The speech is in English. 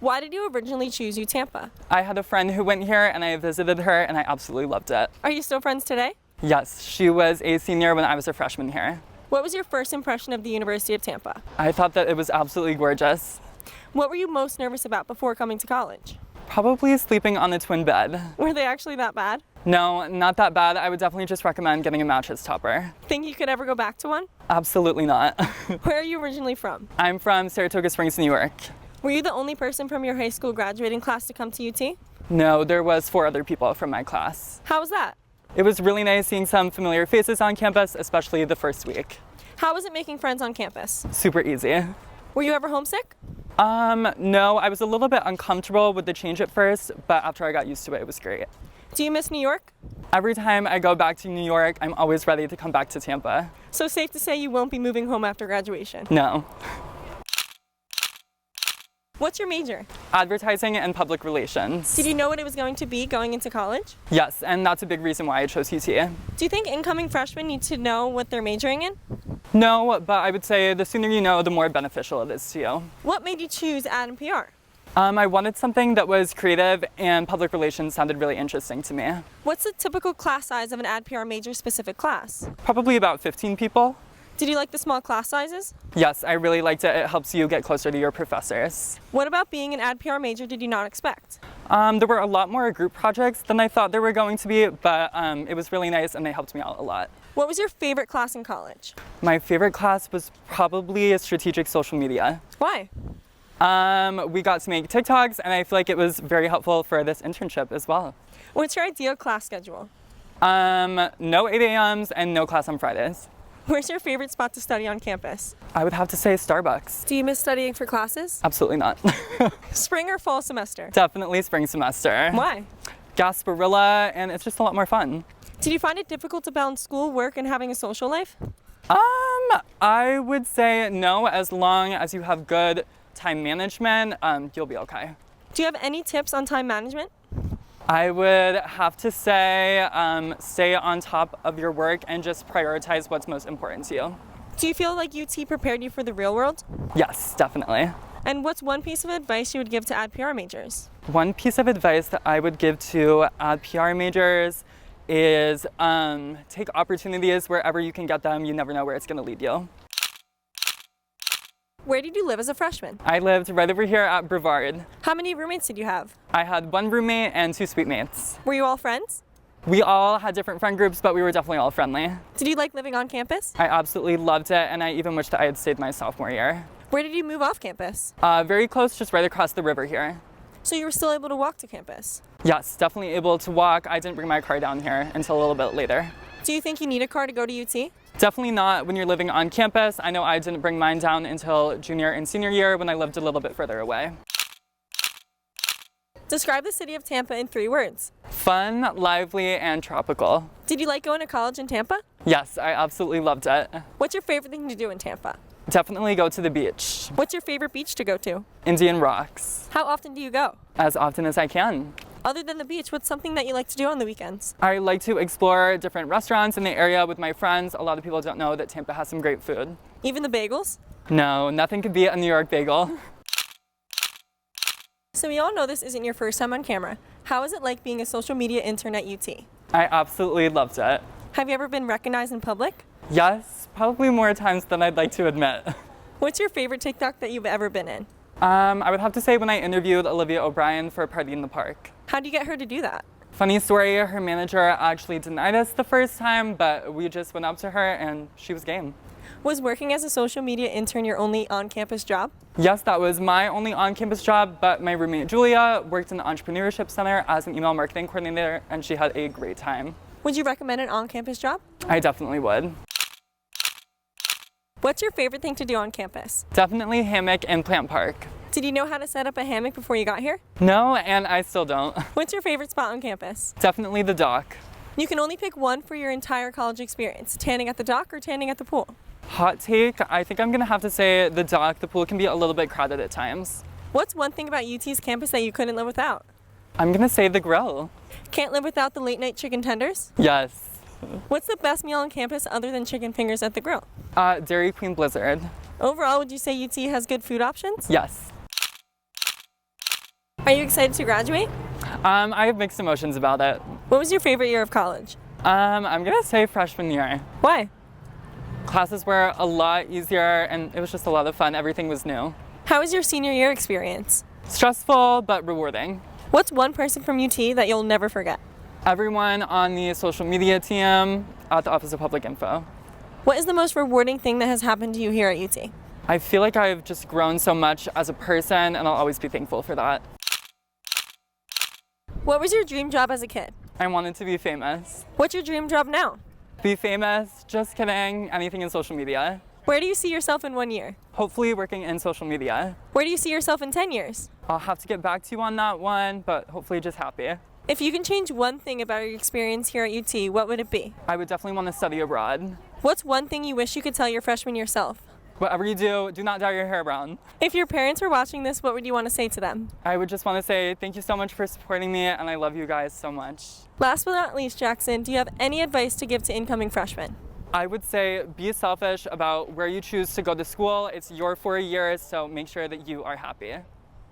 Why did you originally choose U Tampa? I had a friend who went here and I visited her and I absolutely loved it. Are you still friends today? Yes, she was a senior when I was a freshman here. What was your first impression of the University of Tampa? I thought that it was absolutely gorgeous. What were you most nervous about before coming to college? Probably sleeping on a twin bed. Were they actually that bad? No, not that bad. I would definitely just recommend getting a mattress topper. Think you could ever go back to one? Absolutely not. Where are you originally from? I'm from Saratoga Springs, New York. Were you the only person from your high school graduating class to come to UT? No, there was 4 other people from my class. How was that? It was really nice seeing some familiar faces on campus, especially the first week. How was it making friends on campus? Super easy. Were you ever homesick? No, I was a little bit uncomfortable with the change at first, but after I got used to it, it was great. Do you miss New York? Every time I go back to New York, I'm always ready to come back to Tampa. So safe to say you won't be moving home after graduation. No. What's your major? Advertising and public relations. Did you know what it was going to be going into college? Yes, and that's a big reason why I chose UT. Do you think incoming freshmen need to know what they're majoring in? No, but I would say the sooner you know, the more beneficial it is to you. What made you choose ad and PR? I wanted something that was creative, and public relations sounded really interesting to me. What's the typical class size of an ad PR major specific class? Probably about 15 people. Did you like the small class sizes? Yes, I really liked it. It helps you get closer to your professors. What about being an ad PR major did you not expect? There were a lot more group projects than I thought there were going to be, but it was really nice and they helped me out a lot. What was your favorite class in college? My favorite class was probably strategic social media. Why? We got to make TikToks and I feel like it was very helpful for this internship as well. What's your ideal class schedule? No 8 a.m.s and no class on Fridays. Where's your favorite spot to study on campus? I would have to say Starbucks. Do you miss studying for classes? Absolutely not. Spring or fall semester? Definitely spring semester. Why? Gasparilla, and it's just a lot more fun. Did you find it difficult to balance school, work, and having a social life? I would say no, as long as you have good time management, you'll be okay. Do you have any tips on time management? I would have to say stay on top of your work and just prioritize what's most important to you. Do you feel like UT prepared you for the real world? Yes, definitely. And what's one piece of advice you would give to ad PR majors? One piece of advice that I would give to ad PR majors is take opportunities wherever you can get them. You never know where it's going to lead you. Where did you live as a freshman? I lived right over here at Brevard. How many roommates did you have? I had 1 roommate and 2 suite mates. Were you all friends? We all had different friend groups, but we were definitely all friendly. Did you like living on campus? I absolutely loved it, and I even wish that I had stayed my sophomore year. Where did you move off campus? Very close, just right across the river here. So you were still able to walk to campus? Yes, definitely able to walk. I didn't bring my car down here until a little bit later. Do you think you need a car to go to UT? Definitely not when you're living on campus. I know I didn't bring mine down until junior and senior year when I lived a little bit further away. Describe the city of Tampa in 3 words. Fun, lively, and tropical. Did you like going to college in Tampa? Yes, I absolutely loved it. What's your favorite thing to do in Tampa? Definitely go to the beach. What's your favorite beach to go to? Indian Rocks. How often do you go? As often as I can. Other than the beach, what's something that you like to do on the weekends? I like to explore different restaurants in the area with my friends. A lot of people don't know that Tampa has some great food. Even the bagels? No, nothing could beat a New York bagel. So we all know this isn't your first time on camera. How is it like being a social media intern at UT? I absolutely loved it. Have you ever been recognized in public? Yes, probably more times than I'd like to admit. What's your favorite TikTok that you've ever been in? I would have to say when I interviewed Olivia O'Brien for a party in the park. How do you get her to do that? Funny story, her manager actually denied us the first time, but we just went up to her and she was game. Was working as a social media intern your only on-campus job? Yes, that was my only on-campus job, but my roommate Julia worked in the Entrepreneurship Center as an email marketing coordinator, and she had a great time. Would you recommend an on-campus job? I definitely would. What's your favorite thing to do on campus? Definitely hammock and plant park. Did you know how to set up a hammock before you got here? No, and I still don't. What's your favorite spot on campus? Definitely the dock. You can only pick one for your entire college experience, tanning at the dock or tanning at the pool. Hot take, I think I'm gonna have to say the dock. The pool can be a little bit crowded at times. What's one thing about UT's campus that you couldn't live without? I'm gonna say the grill. Can't live without the late night chicken tenders? Yes. What's the best meal on campus other than chicken fingers at the grill? Dairy Queen Blizzard. Overall, would you say UT has good food options? Yes. Are you excited to graduate? I have mixed emotions about it. What was your favorite year of college? I'm gonna say freshman year. Why? Classes were a lot easier and it was just a lot of fun. Everything was new. How was your senior year experience? Stressful, but rewarding. What's one person from UT that you'll never forget? Everyone on the social media team at the Office of Public Info. What is the most rewarding thing that has happened to you here at UT? I feel like I've just grown so much as a person and I'll always be thankful for that. What was your dream job as a kid? I wanted to be famous. What's your dream job now? Be famous? Just kidding. Anything in social media. Where do you see yourself in 1 year? Hopefully working in social media. Where do you see yourself in 10 years? I'll have to get back to you on that one, but hopefully just happy. If you can change one thing about your experience here at UT, what would it be? I would definitely want to study abroad. What's one thing you wish you could tell your freshman yourself? Whatever you do not dye your hair brown. If your parents were watching this, what would you want to say to them? I would just want to say thank you so much for supporting me and I love you guys so much. Last but not least, Jackson, do you have any advice to give to incoming freshmen? I would say be selfish about where you choose to go to school. It's your 4 years, so make sure that you are happy.